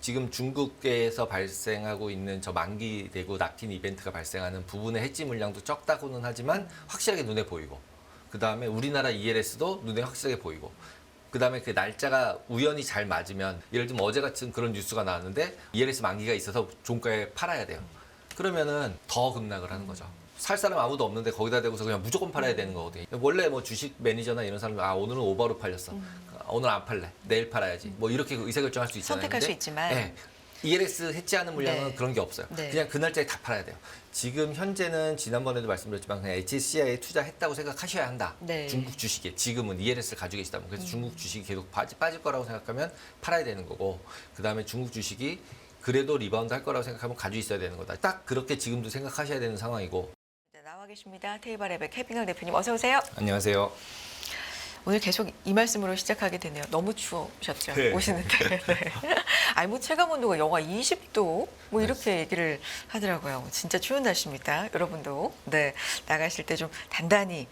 지금 중국에서 발생하고 있는 저 만기되고 락인 이벤트가 발생하는 부분의 해지 물량도 적다고는 하지만 확실하게 눈에 보이고, 그 다음에 우리나라 ELS도 눈에 확실하게 보이고, 그 다음에 그 날짜가 우연히 잘 맞으면, 예를 들면 어제 같은 그런 뉴스가 나왔는데 ELS 만기가 있어서 종가에 팔아야 돼요. 그러면은 더 급락을 하는 거죠. 살 사람 아무도 없는데 거기다 대고서 그냥 무조건 팔아야 되는 거거든요. 원래 뭐 주식 매니저나 이런 사람들, 아 오늘은 오버로 팔렸어, 오늘 안 팔래, 내일 팔아야지, 뭐 이렇게 의사결정할 수 있잖아요. 선택할 수 있지만 네. ELS 해지하는 물량은 네. 그런 게 없어요. 네. 그냥 그 날짜에 다 팔아야 돼요. 지금 현재는 지난번에도 말씀드렸지만 그냥 HCI에 투자했다고 생각하셔야 한다. 네. 중국 주식에 지금은 ELS를 가지고 계시다면, 그래서 중국 주식이 계속 빠질 거라고 생각하면 팔아야 되는 거고, 그 다음에 중국 주식이 그래도 리바운드 할 거라고 생각하면 가지고 있어야 되는 거다. 딱 그렇게 지금도 생각하셔야 되는 상황이고. 네, 나와 계십니다. 테이블랩의 캐핑강 대표님 어서 오세요. 안녕하세요. 오늘 계속 이 말씀으로 시작하게 되네요. 너무 추우셨죠? 네. 오시는데. 네. 아니 뭐 체감 온도가 영하 20도 뭐 이렇게 얘기를 하더라고요. 진짜 추운 날씨입니다. 여러분도 네 나가실 때 좀 단단히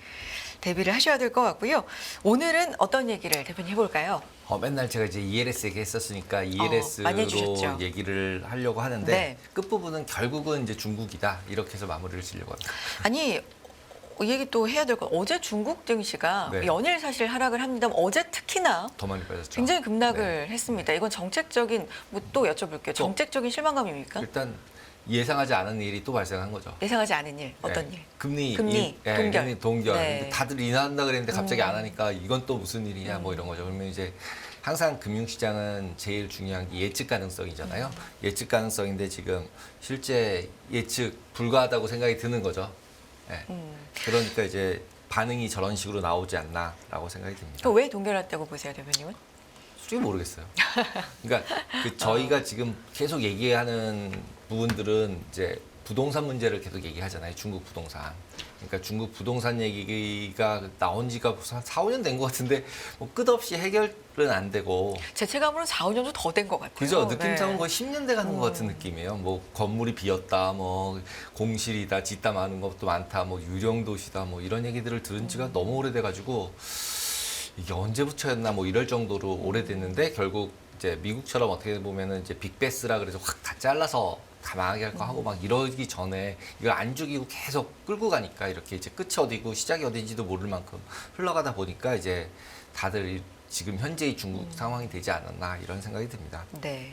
대비를 하셔야 될 것 같고요. 오늘은 어떤 얘기를 대표님 해볼까요? 맨날 제가 이제 ELS 얘기했었으니까 많이 ELS로 해주셨죠. 얘기를 하려고 하는데, 네. 끝부분은 결국은 이제 중국이다, 이렇게 해서 마무리를 지려고 합니다. 아니 이 얘기 또 해야 될 것. 어제 중국 증시가 네. 연일 사실 하락을 합니다만 어제 특히나 더 많이 빠졌죠. 굉장히 급락을 네. 했습니다. 이건 정책적인 뭐 또 여쭤볼게요. 정책적인 실망감입니까? 일단 예상하지 않은 일이 또 발생한 거죠. 예상하지 않은 일, 어떤 네. 일? 금리 동결. 금리 동결. 네. 근데 다들 인하한다 그랬는데 갑자기 안 하니까 이건 또 무슨 일이냐, 뭐 이런 거죠. 그러면 이제 항상 금융시장은 제일 중요한 게 예측 가능성이잖아요. 예측 가능성인데 지금 실제 예측 불가하다고 생각이 드는 거죠. 네. 그러니까 이제 반응이 저런 식으로 나오지 않나라고 생각이 듭니다. 그럼 왜 동결했다고 보세요, 대표님은? 솔직히 모르겠어요. 그러니까 저희가 지금 계속 얘기하는 부분들은 이제 부동산 문제를 계속 얘기하잖아요. 중국 부동산. 그러니까 중국 부동산 얘기가 나온 지가 한 4, 5년 된 것 같은데 뭐 끝없이 해결은 안 되고. 제 체감으로는 4, 5년도 더 된 것 같아요. 그죠? 느낌상은 네. 거의 10년 돼 가는 것 같은 느낌이에요. 뭐 건물이 비었다, 뭐 공실이다, 짓다 마는 것도 많다, 뭐 유령 도시다, 뭐 이런 얘기들을 들은 지가 너무 오래돼 가지고 이게 언제부터였나 뭐 이럴 정도로 오래됐는데, 결국 이제 미국처럼 어떻게 보면은 이제 빅베스라 그래서 확 다 잘라서 다 망하게 할 거 하고 막 이러기 전에 이걸 안 죽이고 계속 끌고 가니까 이렇게 이제 끝이 어디고 시작이 어딘지도 모를 만큼 흘러가다 보니까 이제 다들 지금 현재의 중국 상황이 되지 않았나, 이런 생각이 듭니다. 네.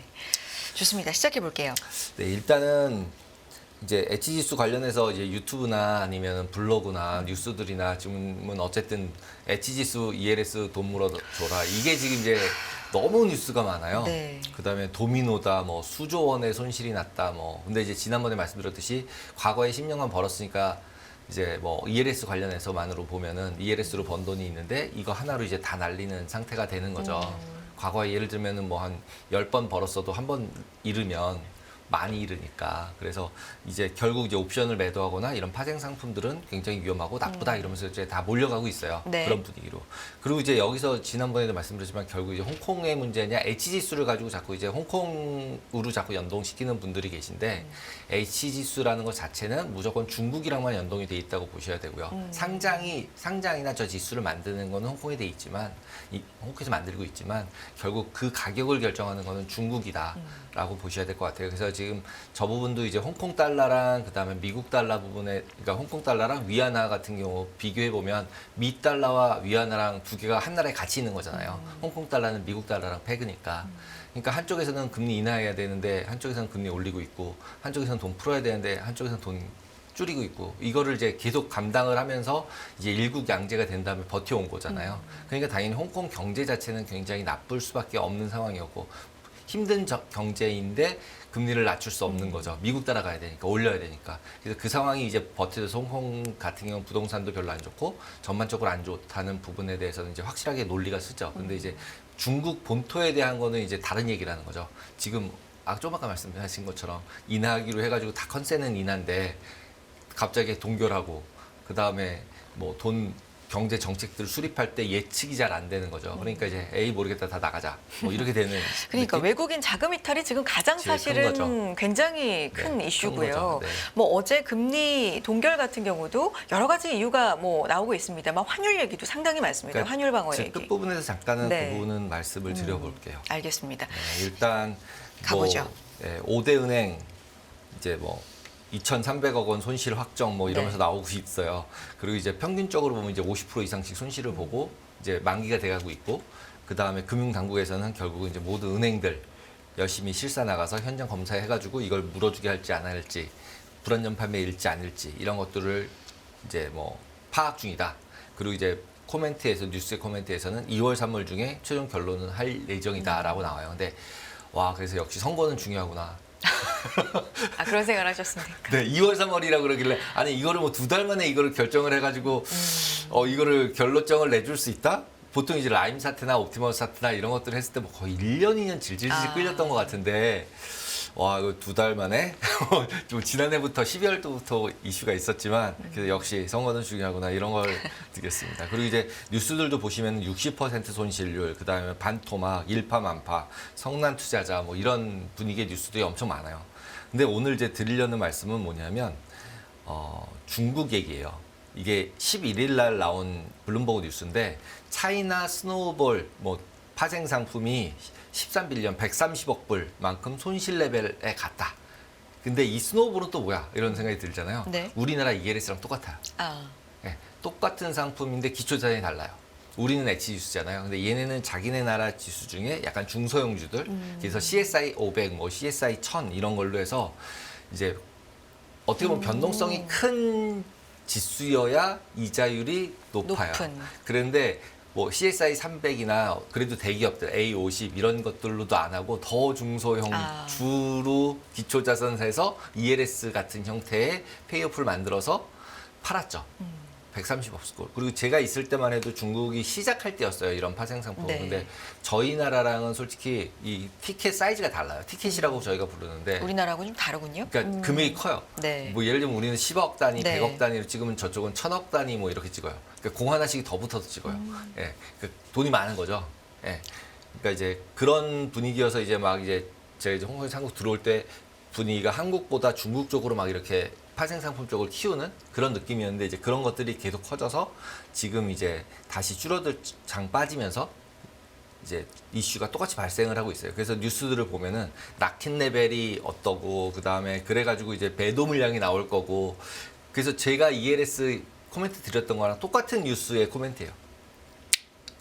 좋습니다. 시작해 볼게요. 네, 일단은 이제 엣지지수 관련해서 이제 유튜브나 아니면 블로그나 뉴스들이나 지금은 어쨌든 엣지지수 ELS 돈 물어줘라, 이게 지금 이제 너무 뉴스가 많아요. 네. 그다음에 도미노다, 뭐 수조 원의 손실이 났다, 뭐. 근데 이제 지난번에 말씀드렸듯이 과거에 10년간 벌었으니까 이제 뭐 ELS 관련해서만으로 보면은 ELS로 번 돈이 있는데 이거 하나로 이제 다 날리는 상태가 되는 거죠. 과거에 예를 들면은 뭐 한 10번 벌었어도 한 번 잃으면 많이 잃으니까. 그래서 이제 결국 이제 옵션을 매도하거나 이런 파생 상품들은 굉장히 위험하고 나쁘다 이러면서 이제 다 몰려가고 있어요. 네. 그런 분위기로. 그리고 이제 여기서 지난번에도 말씀드렸지만 결국 이제 홍콩의 문제냐, H지수를 가지고 자꾸 이제 홍콩으로 자꾸 연동시키는 분들이 계신데, H지수라는 것 자체는 무조건 중국이랑만 연동이 돼 있다고 보셔야 되고요. 상장이나 저 지수를 만드는 거는 홍콩에 돼 있지만, 홍콩에서 만들고 있지만 결국 그 가격을 결정하는 거는 중국이다라고 보셔야 될 것 같아요. 그래서 지금 저 부분도 이제 홍콩 달러랑 그다음에 미국 달러 부분에, 그러니까 홍콩 달러랑 위안화 같은 경우 비교해 보면 미 달러와 위안화랑 두 개가 한 나라에 같이 있는 거잖아요. 홍콩 달러는 미국 달러랑 패그니까. 그러니까 한쪽에서는 금리 인하해야 되는데 한쪽에서는 금리 올리고 있고, 한쪽에서는 돈 풀어야 되는데 한쪽에서는 돈 줄이고 있고, 이거를 이제 계속 감당을 하면서 이제 일국 양제가 된 다음에 버텨온 거잖아요. 그러니까 당연히 홍콩 경제 자체는 굉장히 나쁠 수밖에 없는 상황이었고, 힘든 경제인데 금리를 낮출 수 없는 거죠. 미국 따라가야 되니까, 올려야 되니까. 그래서 그 상황이 이제 버텨서 홍콩 같은 경우는 부동산도 별로 안 좋고 전반적으로 안 좋다는 부분에 대해서는 이제 확실하게 논리가 쓰죠. 근데 이제 중국 본토에 대한 거는 이제 다른 얘기라는 거죠. 지금 좀 아까 말씀하신 것처럼 인하하기로 해가지고 다 컨센은 인하인데 갑자기 동결하고, 그 다음에 뭐 돈 경제 정책들 수립할 때 예측이 잘 안 되는 거죠. 그러니까 이제 에이 모르겠다, 다 나가자, 뭐 이렇게 되는. 그러니까 느낌? 외국인 자금 이탈이 지금 가장 제일 큰 사실은 거죠. 굉장히 큰 네, 이슈고요. 큰 거죠. 네. 뭐 어제 금리 동결 같은 경우도 여러 가지 이유가 뭐 나오고 있습니다만 환율 얘기도 상당히 많습니다. 그러니까 환율 방어 제 얘기. 끝부분에서 잠깐은 네. 그 부분은 말씀을 드려볼게요. 알겠습니다. 네, 일단 가보죠. 뭐, 5대 은행 이제 뭐 2,300억 원 손실 확정 뭐 이러면서 네. 나오고 있어요. 그리고 이제 평균적으로 보면 이제 50% 이상씩 손실을 보고 이제 만기가 돼가고 있고, 그 다음에 금융당국에서는 결국은 이제 모든 은행들 열심히 실사 나가서 현장 검사해가지고 이걸 물어주게 할지 안 할지, 불안전 판매일지 아닐지 이런 것들을 이제 뭐 파악 중이다. 그리고 이제 코멘트에서, 뉴스의 코멘트에서는 2월, 3월 중에 최종 결론은 할 예정이다라고 나와요. 근데 와, 그래서 역시 선거는 중요하구나. 아, 그런 생각을 하셨습니까? 네, 2월, 3월이라 그러길래 아니 이거를 뭐 2달 만에 이거를 결정을 해가지고 이거를 결론정을 내줄 수 있다? 보통 이제 라임 사태나 옵티머스 사태나 이런 것들을 했을 때 뭐 거의 1년, 2년 질질 끌렸던 것 같은데, 와, 이거 2달 만에 좀 지난해부터 12월부터 이슈가 있었지만 그래서 역시 선거는 중요하구나 이런 걸 느꼈습니다. 그리고 이제 뉴스들도 보시면 60% 손실률, 그다음에 반토막, 일파만파, 성난 투자자 뭐 이런 분위기의 뉴스들이 엄청 많아요. 근데 오늘 이제 드리려는 말씀은 뭐냐면 중국 얘기예요. 이게 11일 날 나온 블룸버그 뉴스인데 차이나 스노우볼 뭐 파생 상품이 13빌리언 130억 불만큼 손실 레벨에 갔다. 근데 이 스노우볼은 또 뭐야? 이런 생각이 들잖아요. 네. 우리나라 ELS랑 똑같아요. 아, 네, 똑같은 상품인데 기초 자산이 달라요. 우리는 HG 지수잖아요. 근데 얘네는 자기네 나라 지수 중에 약간 중소형주들, 그래서 CSI 500, 뭐 CSI 1000 이런 걸로 해서 이제 어떻게 보면 변동성이 큰 지수여야 이자율이 높아요. 높은. 그런데 뭐 CSI 300이나 그래도 대기업들 A50 이런 것들로도 안 하고 더 중소형 주로 기초자산사에서 ELS 같은 형태의 페이오프를 만들어서 팔았죠. 130억 불. 그리고 제가 있을 때만 해도 중국이 시작할 때였어요. 이런 파생 상품. 네. 근데 저희 나라랑은 솔직히 이 티켓 사이즈가 달라요. 티켓이라고 저희가 부르는데. 우리나라하고 좀 다르군요. 그러니까 금액이 커요. 네. 뭐 예를 들면 우리는 10억 단위, 네. 100억 단위로 찍으면 저쪽은 1000억 단위 뭐 이렇게 찍어요. 그러니까 공 하나씩 더 붙어서 찍어요. 예. 그러니까 돈이 많은 거죠. 예. 그러니까 이제 그런 분위기여서 이제 막 이제 제가 이제 홍콩에서 한국 들어올 때 분위기가 한국보다 중국 쪽으로 막 이렇게 파생 상품 쪽을 키우는 그런 느낌이었는데 이제 그런 것들이 계속 커져서 지금 이제 다시 줄어들 장 빠지면서 이제 이슈가 똑같이 발생을 하고 있어요. 그래서 뉴스들을 보면은 락킨 레벨이 어떠고 그다음에 그래가지고 이제 배도 물량이 나올 거고, 그래서 제가 ELS 코멘트 드렸던 거랑 똑같은 뉴스의 코멘트예요.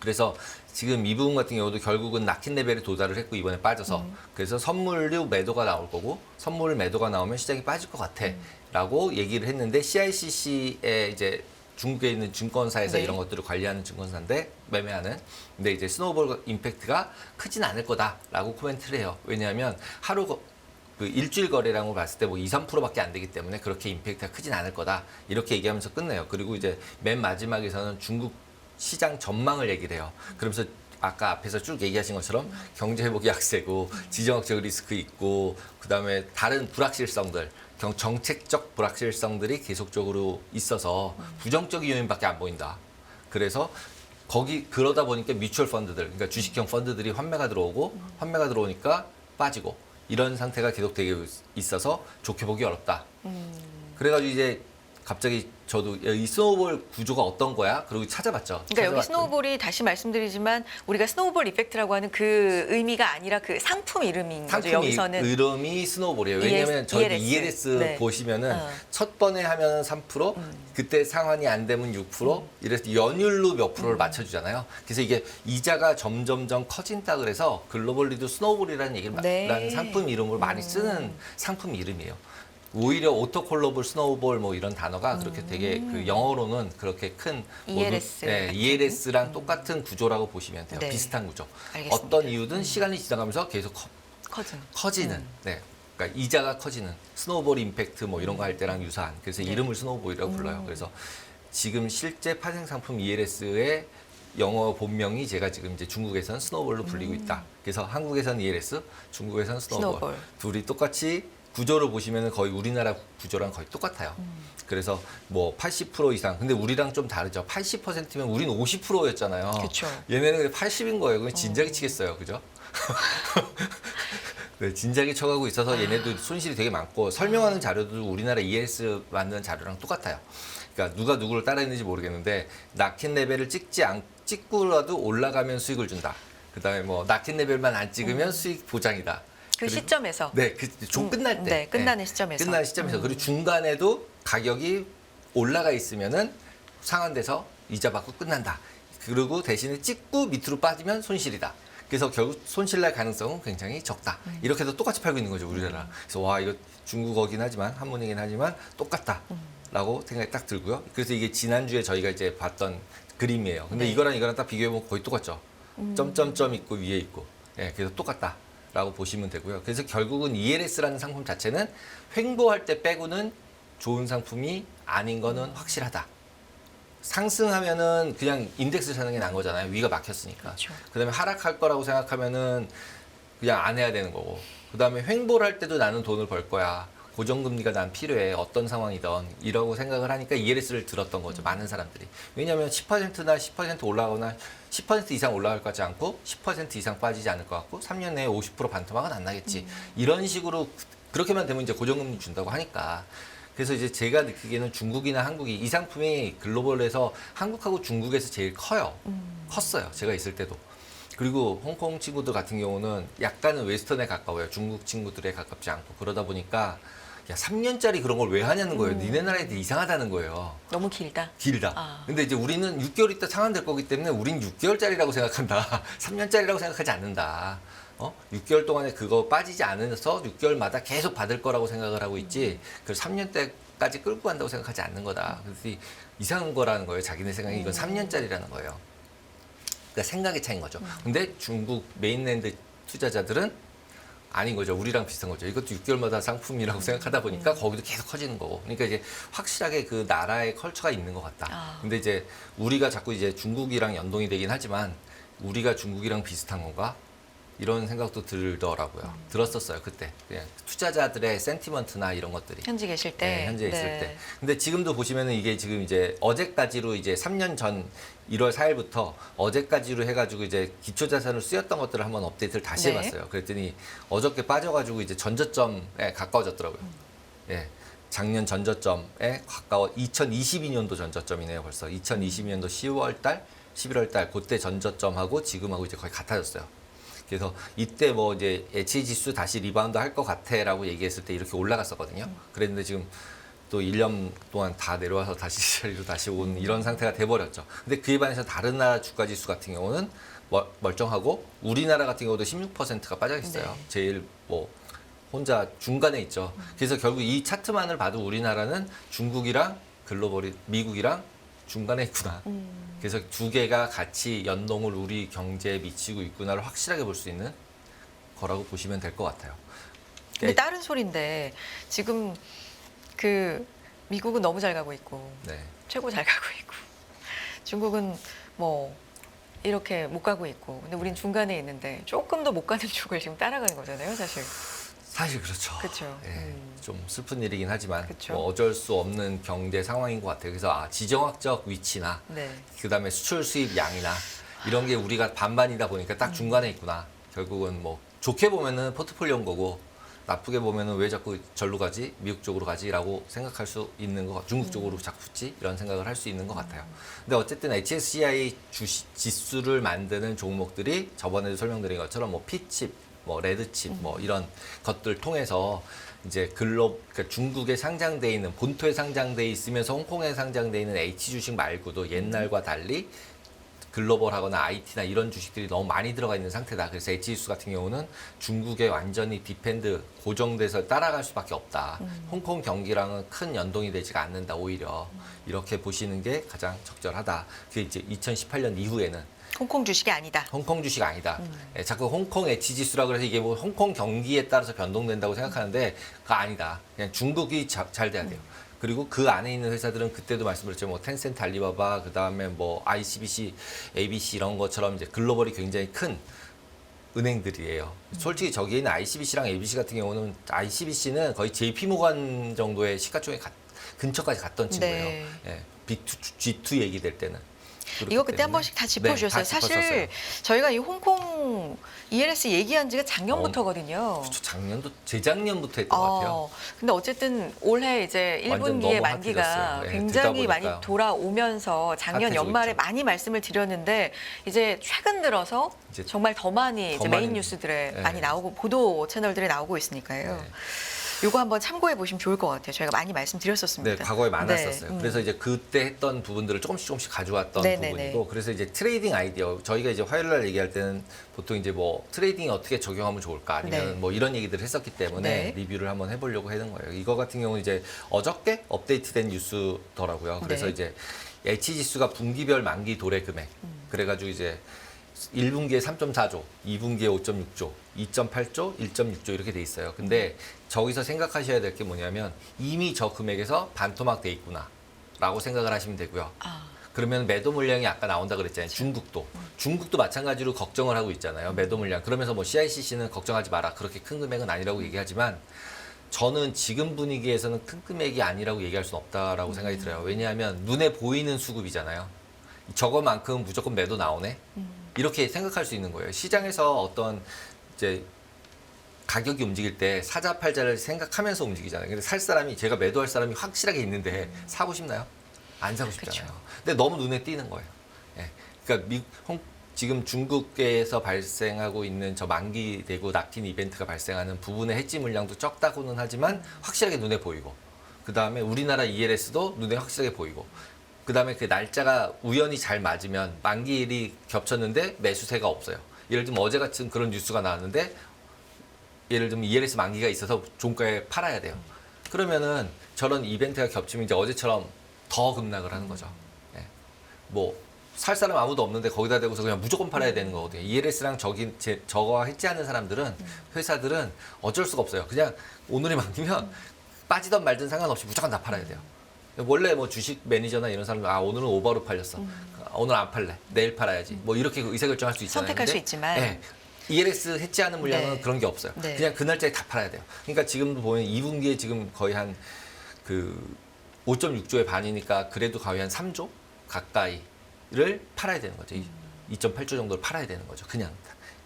그래서 지금 이 부분 같은 경우도 결국은 락킨 레벨에 도달을 했고 이번에 빠져서 그래서 선물류 매도가 나올 거고, 선물 매도가 나오면 시장이 빠질 것 같아 라고 얘기를 했는데, CICC에 이제 중국에 있는 증권사에서 네. 이런 것들을 관리하는 증권사인데 매매하는, 근데 이제 스노우볼 임팩트가 크진 않을 거다라고 코멘트를 해요. 왜냐하면 하루 그 일주일 거래량으로 봤을 때 뭐 2, 3%밖에 안 되기 때문에 그렇게 임팩트가 크진 않을 거다 이렇게 얘기하면서 끝내요. 그리고 이제 맨 마지막에서는 중국 시장 전망을 얘기를 해요. 그러면서 아까 앞에서 쭉 얘기하신 것처럼 경제 회복이 약세고 지정학적 리스크 있고 그다음에 다른 불확실성들, 정책적 불확실성들이 계속적으로 있어서 부정적인 요인밖에 안 보인다. 그래서 그러다 보니까 뮤추얼 펀드들, 그러니까 주식형 펀드들이 환매가 들어오고 환매가 들어오니까 빠지고 이런 상태가 계속되고 있어서 좋게 보기 어렵다. 그래가지고 이제 갑자기 저도 이 스노우볼 구조가 어떤 거야? 그리고 찾아봤죠. 그러니까 여기 찾아봤더니 스노우볼이 다시 말씀드리지만 우리가 스노우볼 이펙트라고 하는 그 의미가 아니라 그 상품 이름인 거죠. 상품 여기서는 이름이 스노우볼이에요. 왜냐하면 저희 ELS 네. 보시면은 첫 번에 하면 3%, 그때 상환이 안 되면 6%, 이래서 연율로 몇 프로를 맞춰주잖아요. 그래서 이게 이자가 점점점 커진다 그래서 글로벌리도 스노우볼이라는 얘기를 네. 라는 상품 이름으로 많이 쓰는 상품 이름이에요. 오히려 오토콜러블, 스노우볼 뭐 이런 단어가 그렇게 되게 그 영어로는 그렇게 큰 ELS 같은. ELS랑 똑같은 구조라고 보시면 돼요. 네. 비슷한 구조. 알겠습니다. 어떤 이유든 시간이 지나가면서 계속 커지는. 네. 그러니까 이자가 커지는 스노우볼 임팩트 뭐 이런 거 할 때랑 유사한. 그래서 네. 이름을 스노우볼이라고 불러요. 그래서 지금 실제 파생 상품 ELS의 영어 본명이 제가 지금 이제 중국에서는 스노우볼로 불리고 있다. 그래서 한국에서는 ELS, 중국에서는 스노우볼. 스노우볼. 둘이 똑같이 구조를 보시면 거의 우리나라 구조랑 거의 똑같아요. 그래서 뭐 80% 이상. 근데 우리랑 좀 다르죠. 80%면 우리는 50%였잖아요. 그쵸. 얘네는 80인 거예요. 그럼 진작에 치겠어요. 그죠? 네, 진작에 쳐가고 있어서 얘네도 손실이 되게 많고 설명하는 자료도 우리나라 ELS 만드는 자료랑 똑같아요. 그러니까 누가 누구를 따라했는지 모르겠는데 락킨 레벨을 찍고라도 올라가면 수익을 준다. 그다음에 뭐 락킨 레벨만 안 찍으면 수익 보장이다. 그 시점에서. 네, 좀 끝날 때. 네, 끝나는 시점에서. 끝나는 시점에서. 그리고 중간에도 가격이 올라가 있으면은 상한돼서 이자 받고 끝난다. 그리고 대신에 찍고 밑으로 빠지면 손실이다. 그래서 결국 손실 날 가능성은 굉장히 적다. 이렇게 해서 똑같이 팔고 있는 거죠, 우리나라. 그래서 와, 이거 중국어긴 하지만 한문이긴 하지만 똑같다라고 생각이 딱 들고요. 그래서 이게 지난주에 저희가 이제 봤던 그림이에요. 근데 네. 이거랑 딱 비교해보면 거의 똑같죠. 점점점 있고 위에 있고. 예, 그래서 똑같다라고 보시면 되고요. 그래서 결국은 ELS라는 상품 자체는 횡보할 때 빼고는 좋은 상품이 아닌 거는 확실하다. 상승하면은 그냥 인덱스 사는 게 나은 거잖아요. 위가 막혔으니까. 그렇죠. 그다음에 하락할 거라고 생각하면은 그냥 안 해야 되는 거고. 그다음에 횡보를 할 때도 나는 돈을 벌 거야. 고정금리가 난 필요해. 어떤 상황이든 이라고 생각을 하니까 ELS를 들었던 거죠. 많은 사람들이. 왜냐하면 10%나 10% 올라가거나 10% 이상 올라갈 것 같지 않고 10% 이상 빠지지 않을 것 같고 3년 내에 50% 반토막은 안 나겠지. 이런 식으로 그렇게만 되면 이제 고정금리 준다고 하니까. 그래서 이제 제가 느끼기에는 중국이나 한국이 이 상품이 글로벌에서 한국하고 중국에서 제일 커요. 컸어요. 제가 있을 때도. 그리고 홍콩 친구들 같은 경우는 약간은 웨스턴에 가까워요. 중국 친구들에 가깝지 않고. 그러다 보니까 야, 3년짜리 그런 걸 왜 하냐는 거예요. 니네 나라에 이상하다는 거예요. 너무 길다. 길다. 아. 근데 이제 우리는 6개월 있다 상환될 거기 때문에 우린 6개월짜리라고 생각한다. 3년짜리라고 생각하지 않는다. 6개월 동안에 그거 빠지지 않아서 6개월마다 계속 받을 거라고 생각을 하고 있지. 그래서 3년 때까지 끌고 간다고 생각하지 않는 거다. 그래서 이상한 거라는 거예요. 자기네 생각에 이건 3년짜리라는 거예요. 그러니까 생각의 차이인 거죠. 근데 중국 메인랜드 투자자들은 아닌 거죠. 우리랑 비슷한 거죠. 이것도 6개월마다 상품이라고 생각하다 보니까 거기도 계속 커지는 거고. 그러니까 이제 확실하게 그 나라의 컬처가 있는 것 같다. 아. 근데 이제 우리가 자꾸 이제 중국이랑 연동이 되긴 하지만 우리가 중국이랑 비슷한 건가? 이런 생각도 들더라고요. 들었었어요, 그때. 그냥 투자자들의 센티먼트나 이런 것들이. 현지 계실 때. 네, 현재 있을 네. 때. 근데 지금도 보시면은 이게 지금 이제 어제까지로 이제 3년 전 1월 4일부터 어제까지로 해가지고 이제 기초자산을 쓰였던 것들을 한번 업데이트를 다시 네. 해봤어요. 그랬더니 어저께 빠져가지고 이제 전저점에 가까워졌더라고요. 예. 작년 전저점에 가까워 2022년도 전저점이네요, 벌써. 2022년도 10월 달, 11월 달 그때 전저점하고 지금하고 이제 거의 같아졌어요. 그래서 이때 뭐 이제 HA 지수 다시 리바운드 할 것 같아라고 얘기했을 때 이렇게 올라갔었거든요. 그랬는데 지금 또 1년 동안 다 내려와서 다시 이 자리로 다시 온 이런 상태가 돼버렸죠. 근데 그에 반해서 다른 나라 주가 지수 같은 경우는 멀쩡하고 우리나라 같은 경우도 16%가 빠져 있어요. 네. 제일 뭐 혼자 중간에 있죠. 그래서 결국 이 차트만을 봐도 우리나라는 중국이랑 글로벌이 미국이랑 중간에 있구나. 그래서 두 개가 같이 연동을 우리 경제에 미치고 있구나를 확실하게 볼 수 있는 거라고 보시면 될 것 같아요. 근데 다른 소리인데 지금 그 미국은 너무 잘 가고 있고 네. 최고 잘 가고 있고 중국은 뭐 이렇게 못 가고 있고 근데 우린 중간에 있는데 조금 더 못 가는 쪽을 지금 따라가는 거잖아요, 사실. 사실 그렇죠. 그쵸. 예, 좀 슬픈 일이긴 하지만 그쵸. 뭐 어쩔 수 없는 경제 상황인 것 같아요. 그래서 지정학적 위치나 네. 그다음에 수출 수입 양이나 이런 게 우리가 반반이다 보니까 딱 중간에 있구나. 결국은 뭐 좋게 보면은 포트폴리오인 거고 나쁘게 보면은 왜 자꾸 절로 가지? 미국 쪽으로 가지라고 생각할 수 있는 거, 중국 쪽으로 자꾸 붙지? 이런 생각을 할 수 있는 것 같아요. 근데 어쨌든 HSCI 지수를 만드는 종목들이 저번에도 설명드린 것처럼 뭐 피칩, 뭐 레드칩, 뭐 이런 것들 통해서 이제 그러니까 중국에 상장돼 있는 본토에 상장돼 있으면서 홍콩에 상장돼 있는 H 주식 말고도 옛날과 달리 글로벌하거나 IT나 이런 주식들이 너무 많이 들어가 있는 상태다. 그래서 H지수 같은 경우는 중국에 완전히 디펜드 고정돼서 따라갈 수밖에 없다. 홍콩 경기랑은 큰 연동이 되지가 않는다. 오히려 이렇게 보시는 게 가장 적절하다. 그게 이제 2018년 이후에는 홍콩 주식이 아니다. 홍콩 주식 아니다. 예, 자꾸 홍콩 H지수라 그래서 이게 뭐 홍콩 경기에 따라서 변동된다고 생각하는데 그거 아니다. 그냥 중국이 잘 돼야 돼요. 그리고 그 안에 있는 회사들은 그때도 말씀드렸죠. 뭐 텐센트, 알리바바, 그다음에 뭐 ICBC, ABC 이런 것처럼 이제 글로벌이 굉장히 큰 은행들이에요. 솔직히 저기에 있는 ICBC랑 ABC 같은 경우는 ICBC는 거의 JP 모건 정도의 시가총액 근처까지 갔던 친구예요. 네. 예, B2, G2 얘기될 때는. 그렇기 이거 그때 한 때문에. 번씩 다 짚어주셨어요. 네, 다 사실 짚었었어요. 저희가 이 홍콩 ELS 얘기한 지가 작년부터거든요. 그렇죠. 작년도 재작년부터 했던 것 같아요. 근데 어쨌든 올해 이제 완전 1분기의 너무 만기가 핫해졌어요. 네, 굉장히 듣다 많이 보니까 돌아오면서 작년 핫해지고 연말에 있죠. 많이 말씀을 드렸는데 이제 최근 들어서 이제 정말 더 많이 더 이제 메인 많이, 뉴스들에 네. 많이 나오고 보도 채널들에 나오고 있으니까요. 네. 요거 한번 참고해 보시면 좋을 것 같아요. 저희가 많이 말씀드렸었습니다. 네, 과거에 많았었어요. 네, 그래서 이제 그때 했던 부분들을 조금씩 가져왔던 네네네. 부분이고, 그래서 이제 트레이딩 아이디어, 저희가 이제 화요일 날 얘기할 때는 보통 이제 뭐 트레이딩이 어떻게 적용하면 좋을까, 아니면 네. 뭐 이런 얘기들을 했었기 때문에 네. 리뷰를 한번 해보려고 하는 거예요. 이거 같은 경우는 이제 어저께 업데이트된 뉴스더라고요. 그래서 네. 이제 H 지수가 분기별 만기 도래 금액, 그래가지고 이제 1분기에 3.4조, 2분기에 5.6조, 2.8조, 1.6조 이렇게 돼 있어요. 근데 저기서 생각하셔야 될 게 뭐냐면 이미 저 금액에서 반토막 돼 있구나 라고 생각을 하시면 되고요. 아, 그러면 매도 물량이 아까 나온다 그랬잖아요. 중국도 마찬가지로 걱정을 하고 있잖아요. 매도 물량. 그러면서 뭐 CICC는 걱정하지 마라. 그렇게 큰 금액은 아니라고 얘기하지만 저는 지금 분위기에서는 큰 금액이 아니라고 얘기할 수는 없다라고 생각이 들어요. 왜냐하면 눈에 보이는 수급이잖아요. 저거만큼 무조건 매도 나오네. 이렇게 생각할 수 있는 거예요. 시장에서 어떤 이제 가격이 움직일 때 사자 팔자를 생각하면서 움직이잖아요. 근데 살 사람이, 제가 매도할 사람이 확실하게 있는데 사고 싶나요? 안 사고 싶잖아요. 그쵸. 근데 너무 눈에 띄는 거예요. 예. 그러니까 지금 중국에서 발생하고 있는 저 만기되고 락인 이벤트가 발생하는 부분의 해지 물량도 적다고는 하지만 확실하게 눈에 보이고, 그 다음에 우리나라 ELS도 눈에 확실하게 보이고, 그 다음에 그 날짜가 우연히 잘 맞으면 만기일이 겹쳤는데 매수세가 없어요. 예를 들면 어제 같은 그런 뉴스가 나왔는데, 예를 들면 ELS 만기가 있어서 종가에 팔아야 돼요. 그러면은 저런 이벤트가 겹치면 이제 어제처럼 더 급락을 하는 거죠. 예. 뭐 살 사람 아무도 없는데 거기다 대고서 그냥 무조건 팔아야 되는 거거든요. ELS랑 저거와 해지하는 사람들은, 회사들은 어쩔 수가 없어요. 그냥 오늘이 만기면 빠지던 말든 상관없이 무조건 다 팔아야 돼요. 원래 뭐 주식 매니저나 이런 사람들, 아 오늘은 오버로 팔렸어, 오늘 안 팔래, 내일 팔아야지, 뭐 이렇게 의사결정할 수 있잖아요. 선택할 수 근데, 있지만. 예, ELS 해지하는 물량은 네. 그런 게 없어요. 네. 그냥 그 날짜에 다 팔아야 돼요. 그러니까 지금도 보면 2분기에 지금 거의 한 그 5.6조의 반이니까 그래도 거의 한 3조 가까이를 팔아야 되는 거죠. 2.8조 정도를 팔아야 되는 거죠. 그냥.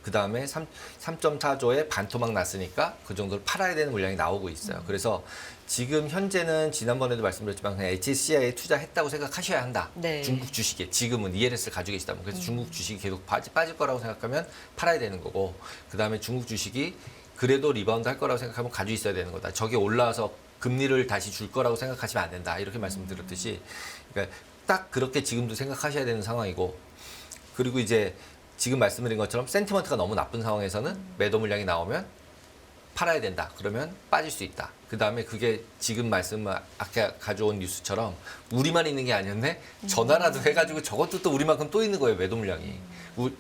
그 다음에 3.4조에 반토막 났으니까 그 정도를 팔아야 되는 물량이 나오고 있어요. 그래서 지금 현재는 지난번에도 말씀드렸지만 그냥 HSCI에 투자했다고 생각하셔야 한다. 네. 중국 주식에 지금은 ELS를 가지고 계시다면, 그래서 중국 주식이 계속 빠질 거라고 생각하면 팔아야 되는 거고, 그 다음에 중국 주식이 그래도 리바운드 할 거라고 생각하면 가지고 있어야 되는 거다. 저게 올라와서 금리를 다시 줄 거라고 생각하시면 안 된다. 이렇게 말씀드렸듯이, 그러니까 딱 그렇게 지금도 생각하셔야 되는 상황이고, 그리고 이제 지금 말씀드린 것처럼 센티먼트가 너무 나쁜 상황에서는 매도 물량이 나오면 팔아야 된다. 그러면 빠질 수 있다. 그 다음에 그게 지금 아까 가져온 뉴스처럼 우리만 있는 게 아니었네. 전화라도 해가지고 저것도 또 우리만큼 또 있는 거예요. 매도 물량이.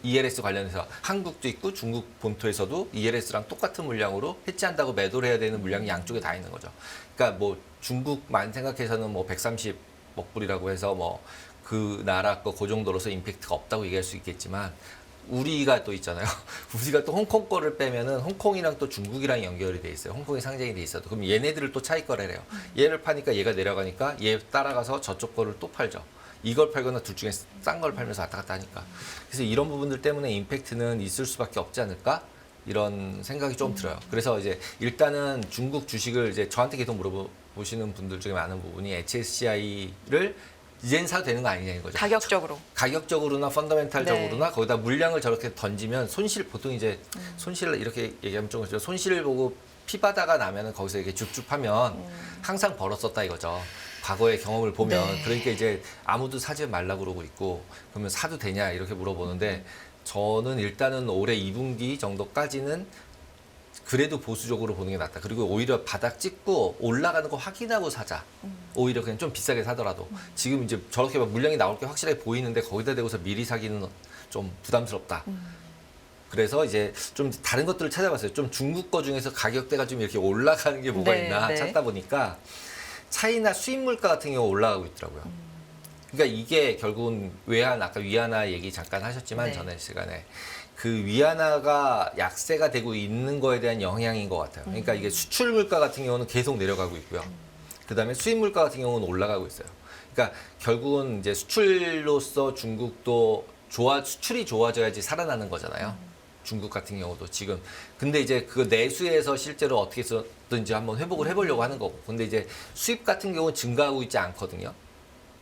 ELS 관련해서 한국도 있고 중국 본토에서도 ELS랑 똑같은 물량으로 해지한다고 매도를 해야 되는 물량이 양쪽에 다 있는 거죠. 그러니까 뭐 중국만 생각해서는 뭐 130억 불이라고 해서 뭐 그 나라 거 그 정도로서 임팩트가 없다고 얘기할 수 있겠지만, 우리가 또 있잖아요. 우리가 또 홍콩 거를 빼면은 홍콩이랑 또 중국이랑 연결이 돼 있어요. 홍콩이 상장이 돼 있어도. 그럼 얘네들을 또 차익 거래래요. 얘를 파니까 얘가 내려가니까 얘 따라가서 저쪽 거를 또 팔죠. 이걸 팔거나 둘 중에 싼 걸 팔면서 왔다 갔다 하니까. 그래서 이런 부분들 때문에 임팩트는 있을 수밖에 없지 않을까? 이런 생각이 좀 들어요. 그래서 이제 일단은 중국 주식을 이제 저한테 계속 물어보시는 분들 중에 많은 부분이 HSCI를 이젠 사도 되는 거 아니냐 이거죠. 가격적으로나 펀더멘탈적으로나 네. 거기다 물량을 저렇게 던지면 보통 이제 손실, 이렇게 얘기하면 좀 그렇죠. 손실을 보고 피바다가 나면은 거기서 이렇게 줍줍하면 항상 벌었었다 이거죠. 과거의 경험을 보면. 네. 그러니까 이제 아무도 사지 말라고 그러고 있고, 그러면 사도 되냐 이렇게 물어보는데, 저는 일단은 올해 2분기 정도까지는 그래도 보수적으로 보는 게 낫다. 그리고 오히려 바닥 찍고 올라가는 거 확인하고 사자. 오히려 그냥 좀 비싸게 사더라도. 지금 이제 저렇게 막 물량이 나올 게 확실하게 보이는데 거기다 대고서 미리 사기는 좀 부담스럽다. 그래서 이제 좀 다른 것들을 찾아봤어요. 좀 중국 거 중에서 가격대가 좀 이렇게 올라가는 게 뭐가 네, 있나 네. 찾다 보니까 차이나 수입 물가 같은 경우 올라가고 있더라고요. 그러니까 이게 결국은 아까 위안화 얘기 잠깐 하셨지만 네. 전에 시간에 그 위안화가 약세가 되고 있는 거에 대한 영향인 것 같아요. 그러니까 이게 수출 물가 같은 경우는 계속 내려가고 있고요. 그다음에 수입 물가 같은 경우는 올라가고 있어요. 그러니까 결국은 이제 수출로서 중국도 수출이 좋아져야지 살아나는 거잖아요. 중국 같은 경우도 지금. 근데 이제 그 내수에서 실제로 어떻게 해서든지 한번 회복을 해보려고 하는 거고. 근데 이제 수입 같은 경우는 증가하고 있지 않거든요.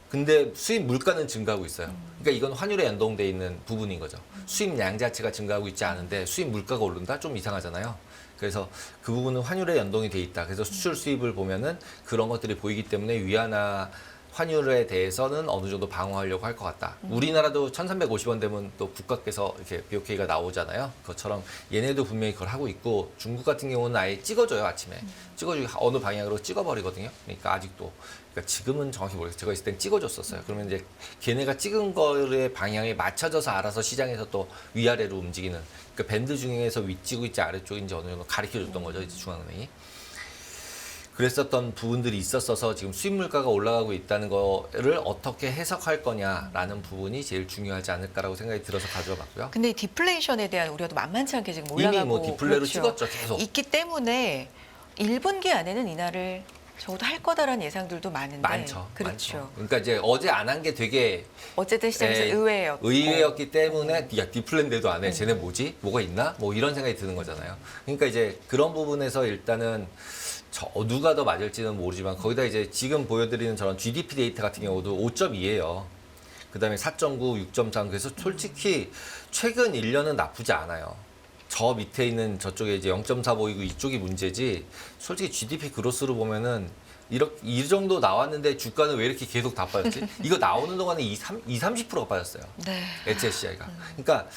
근데 수입 물가는 증가하고 있어요. 그러니까 이건 환율에 연동돼 있는 부분인 거죠. 수입량 자체가 증가하고 있지 않은데 수입 물가가 오른다? 좀 이상하잖아요. 그래서 그 부분은 환율에 연동이 돼 있다. 그래서 수출 수입을 보면은 그런 것들이 보이기 때문에 위안화 환율에 대해서는 어느 정도 방어하려고 할 것 같다. 우리나라도 1,350원 되면 또 국가께서 이렇게 BOK가 나오잖아요. 그것처럼 얘네도 분명히 그걸 하고 있고 중국 같은 경우는 아예 찍어줘요, 아침에. 찍어주기 어느 방향으로 찍어버리거든요. 그러니까 아직도. 그러니까 지금은 정확히 모르겠어요. 제가 있을 땐 찍어줬었어요. 그러면 이제 걔네가 찍은 거의 방향에 맞춰져서 알아서 시장에서 또 위아래로 움직이는 그러니까 밴드 중에서 윗지고 아래쪽인지 어느 정도 가르쳐줬던 거죠, 이제 중앙은행이. 그랬었던 부분들이 있었어서 지금 수입 물가가 올라가고 있다는 거를 어떻게 해석할 거냐라는 부분이 제일 중요하지 않을까라고 생각이 들어서 가져와 봤고요. 근데 디플레이션에 대한 우려도 만만치 않게 지금 올라가고 이미 뭐 디플레로 그렇죠. 찍었죠, 계속. 있기 때문에 1분기 안에는 인하를 적어도 할 거다라는 예상들도 많은데 많죠. 그렇죠. 많죠. 그러니까 이제 어제 안 한 게 되게 어쨌든 시장에서 의외였고 의외였기 때문에 야 디플랜데도 안 해. 쟤네 뭐지? 뭐가 있나? 뭐 이런 생각이 드는 거잖아요. 그러니까 이제 그런 부분에서 일단은 누가 더 맞을지는 모르지만 거기다 이제 지금 보여드리는 저런 GDP 데이터 같은 경우도 5.2예요. 그다음에 4.9, 6.3. 그래서 솔직히 최근 1년은 나쁘지 않아요. 저 밑에 있는 저쪽에 이제 0.4 보이고 이쪽이 문제지. 솔직히 GDP 그로스로 보면은 이 정도 나왔는데 주가는 왜 이렇게 계속 다 빠졌지? 이거 나오는 동안에 30%가 빠졌어요. 네. HSCI가. 그러니까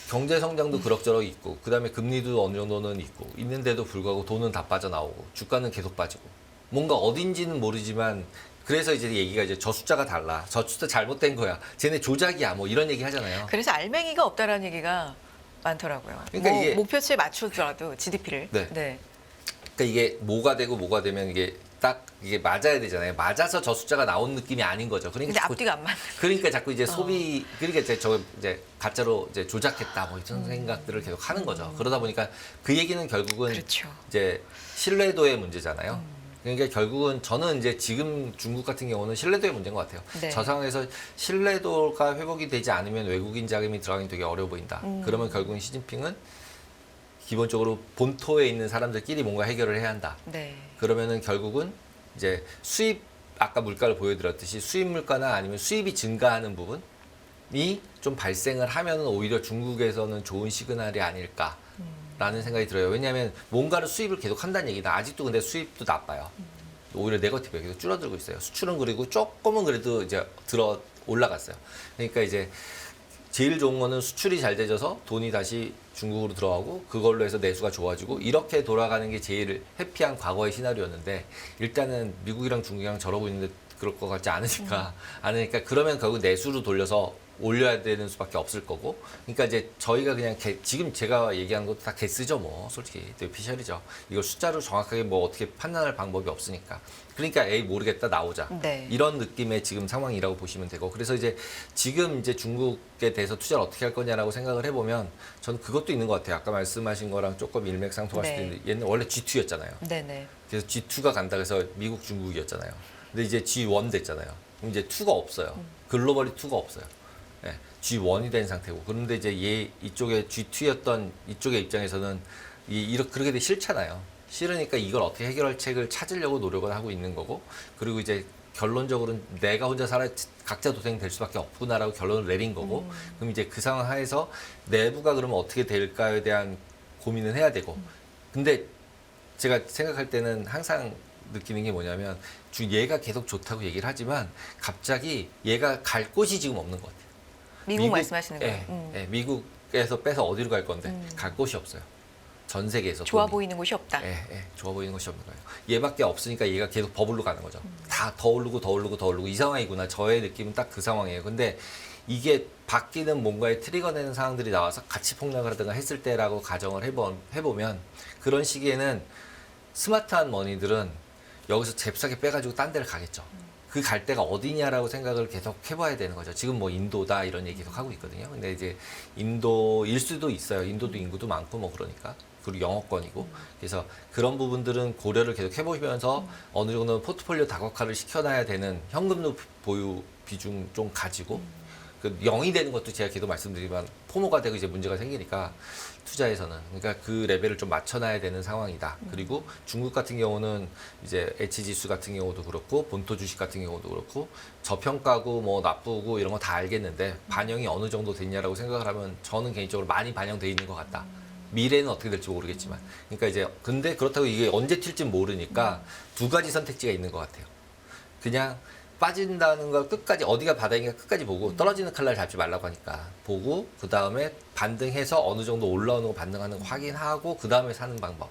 경제 성장도 그럭저럭 있고 그다음에 금리도 어느 정도는 있고 있는데도 불구하고 돈은 다 빠져나오고 주가는 계속 빠지고 뭔가 어딘지는 모르지만 그래서 이제 얘기가 이제 저 숫자가 달라. 저 숫자 잘못된 거야. 쟤네 조작이야. 뭐 이런 얘기 하잖아요. 그래서 알맹이가 없다라는 얘기가 많더라고요. 그러니까 뭐 이게- 목표치에 맞추더라도 GDP를. 네. 네. 그러니까 이게 뭐가 되고 뭐가 되면 이게 딱 이게 맞아야 되잖아요. 맞아서 저 숫자가 나온 느낌이 아닌 거죠. 근데 그러니까 자꾸 앞뒤가 안 맞는. 그러니까 자꾸 이제 소비 그러니까 이제 가짜로 이제 조작했다 뭐 이런 생각들을 계속 하는 거죠. 그러다 보니까 그 얘기는 결국은 그렇죠. 이제 신뢰도의 문제잖아요. 그러니까 결국은 저는 이제 지금 중국 같은 경우는 신뢰도의 문제인 것 같아요. 네. 저 상황에서 신뢰도가 회복이 되지 않으면 외국인 자금이 들어가긴 되게 어려워 보인다. 그러면 결국은 시진핑은 기본적으로 본토에 있는 사람들끼리 뭔가 해결을 해야 한다. 네. 그러면은 결국은 이제 수입 아까 물가를 보여드렸듯이 수입 물가나 아니면 수입이 증가하는 부분이 좀 발생을 하면은 오히려 중국에서는 좋은 시그널이 아닐까라는 생각이 들어요. 왜냐하면 뭔가를 수입을 계속 한다는 얘기다. 아직도 근데 수입도 나빠요. 오히려 네거티브가 계속 줄어들고 있어요. 수출은 그리고 조금은 그래도 이제 올라갔어요. 그러니까 이제 제일 좋은 거는 수출이 잘 되져서 돈이 다시 중국으로 들어가고 그걸로 해서 내수가 좋아지고 이렇게 돌아가는 게 제일 해피한 과거의 시나리오였는데 일단은 미국이랑 중국이랑 저러고 있는데 그럴 것 같지 않으니까 그러면 결국 내수로 돌려서 올려야 되는 수밖에 없을 거고 그러니까 이제 저희가 그냥 지금 제가 얘기하는 것도 다 개쓰죠 뭐 솔직히 되게 피셜이죠. 이걸 숫자로 정확하게 뭐 어떻게 판단할 방법이 없으니까 그러니까 에이 모르겠다 나오자 네. 이런 느낌의 지금 상황이라고 보시면 되고 그래서 이제 지금 이제 중국에 대해서 투자를 어떻게 할 거냐라고 생각을 해보면 저는 그것도 있는 것 같아요. 아까 말씀하신 거랑 조금 일맥상통할 수도 네. 있는데 얘는 원래 G2였잖아요. 네네. 그래서 G2가 간다 그래서 미국 중국이었잖아요. 근데 이제 G1 됐잖아요. 그럼 이제 2가 없어요. 글로벌이 2가 없어요. 네, G1이 된 상태고 그런데 이제 이쪽에 G2였던 이쪽의 입장에서는 그렇게 되기 싫잖아요. 싫으니까 이걸 어떻게 해결할 책을 찾으려고 노력을 하고 있는 거고 그리고 이제 결론적으로는 내가 혼자 각자 도생될 수밖에 없구나라고 결론을 내린 거고 그럼 이제 그 상황 하에서 내부가 그러면 어떻게 될까에 대한 고민을 해야 되고 근데 제가 생각할 때는 항상 느끼는 게 뭐냐면 얘가 계속 좋다고 얘기를 하지만 갑자기 얘가 갈 곳이 지금 없는 것 같아요. 미국 말씀하시는 거예요. 예, 미국에서 빼서 어디로 갈 건데 갈 곳이 없어요. 전 세계에서 좋아 돈이. 보이는 곳이 없다. 좋아 보이는 것이 없는 거예요. 얘밖에 없으니까 얘가 계속 버블로 가는 거죠. 다 더 오르고 이 상황이구나. 저의 느낌은 딱 그 상황이에요. 근데 이게 바뀌는 뭔가의 트리거 내는 상황들이 나와서 같이 폭락을 하든가 했을 때라고 가정을 해보면 그런 시기에는 스마트한 머니들은 여기서 잽싸게 빼가지고 딴 데를 가겠죠. 그 갈 데가 어디냐라고 생각을 계속 해봐야 되는 거죠. 지금 뭐 인도다 이런 얘기 계속 하고 있거든요. 근데 이제 인도일 수도 있어요. 인도도 인구도 많고 뭐 그러니까. 그리고 영어권이고 그래서 그런 부분들은 고려를 계속 해보시면서 어느 정도 포트폴리오 다각화를 시켜놔야 되는 현금도 보유 비중 좀 가지고 그 0이 되는 것도 제가 계속 말씀드리지만 포모가 되고 이제 문제가 생기니까 투자에서는 그러니까 그 레벨을 좀 맞춰놔야 되는 상황이다. 그리고 중국 같은 경우는 이제 H지수 같은 경우도 그렇고 본토 주식 같은 경우도 그렇고 저평가고 뭐 나쁘고 이런 거 다 알겠는데 반영이 어느 정도 됐냐라고 생각을 하면 저는 개인적으로 많이 반영돼 있는 것 같다. 미래는 어떻게 될지 모르겠지만 그러니까 이제 근데 그렇다고 이게 언제 튈지 모르니까 두 가지 선택지가 있는 것 같아요. 그냥 빠진다는 걸 끝까지 어디가 바닥인가 끝까지 보고 떨어지는 칼날 잡지 말라고 하니까 보고 그 다음에 반등해서 어느 정도 올라오는 거 반등하는 거 확인하고 그 다음에 사는 방법.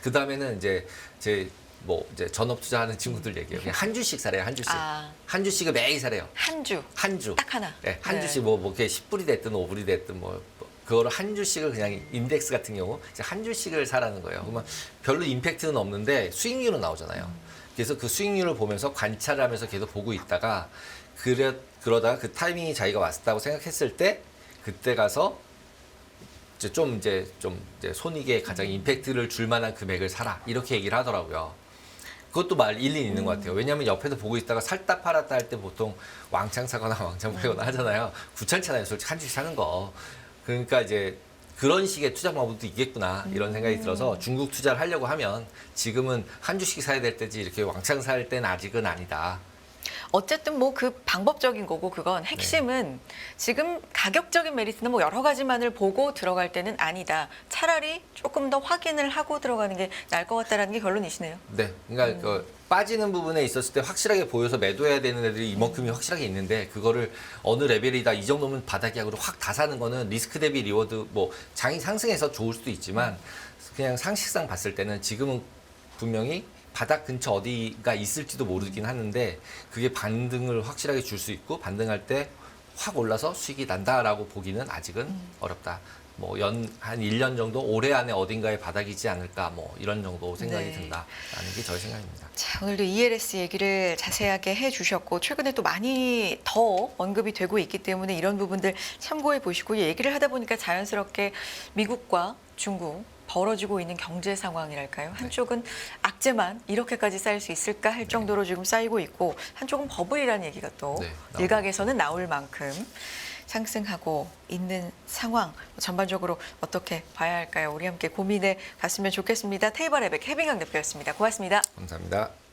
그 다음에는 이제 제 뭐 이제 전업 투자하는 친구들 얘기해요. 그냥 한 주씩 사래요, 한 주씩. 아. 한 주씩을 매일 사래요. 한 주. 한 주. 딱 하나. 네, 한 네. 주씩 뭐 그게 10불이 됐든 5불이 됐든 뭐 그거를 한 주씩을 그냥 인덱스 같은 경우 이제 한 주씩을 사라는 거예요. 그러면 별로 임팩트는 없는데 수익률은 나오잖아요. 그래서 그 수익률을 보면서 관찰을 하면서 계속 보고 있다가 그러다가 그 타이밍이 자기가 왔다고 생각했을 때 그때 가서 이제 손익에 가장 임팩트를 줄 만한 금액을 사라 이렇게 얘기를 하더라고요. 그것도 말 일리 있는 것 같아요. 왜냐하면 옆에서 보고 있다가 살다 팔았다 할 때 보통 왕창 사거나 왕창 팔거나 하잖아요. 귀찮잖아요. 솔직히 한 주씩 사는 거. 그러니까 이제 그런 식의 투자 방법도 있겠구나 이런 생각이 들어서 중국 투자를 하려고 하면 지금은 한 주씩 사야 될 때지 이렇게 왕창 살 때는 아직은 아니다. 어쨌든 뭐 그 방법적인 거고 그건 핵심은 지금 가격적인 메리트는 뭐 여러 가지만을 보고 들어갈 때는 아니다. 차라리 조금 더 확인을 하고 들어가는 게 나을 것 같다라는 게 결론이시네요. 네, 그러니까 그 빠지는 부분에 있었을 때 확실하게 보여서 매도해야 되는 애들이 이만큼이 확실하게 있는데 그거를 어느 레벨이다 이 정도면 바닥이 하고 확 다 사는 거는 리스크 대비 리워드 뭐 장이 상승해서 좋을 수도 있지만 그냥 상식상 봤을 때는 지금은 분명히 바닥 근처 어디가 있을지도 모르긴 하는데 그게 반등을 확실하게 줄 수 있고 반등할 때 확 올라서 수익이 난다라고 보기는 아직은 어렵다. 뭐 한 1년 정도 올해 안에 어딘가에 바닥이지 않을까 뭐 이런 정도 생각이 네. 든다라는 게 저의 생각입니다. 자, 오늘도 ELS 얘기를 자세하게 해주셨고 최근에 또 많이 더 언급이 되고 있기 때문에 이런 부분들 참고해 보시고 얘기를 하다 보니까 자연스럽게 미국과 중국 벌어지고 있는 경제 상황이랄까요? 한쪽은 악재만 이렇게까지 쌓일 수 있을까 할 정도로 지금 쌓이고 있고 한쪽은 버블이라는 얘기가 또 네, 일각에서는 나올 만큼 상승하고 있는 상황 전반적으로 어떻게 봐야 할까요? 우리 함께 고민해 봤으면 좋겠습니다. 테이블 에백 해빙강 대표였습니다. 고맙습니다. 감사합니다.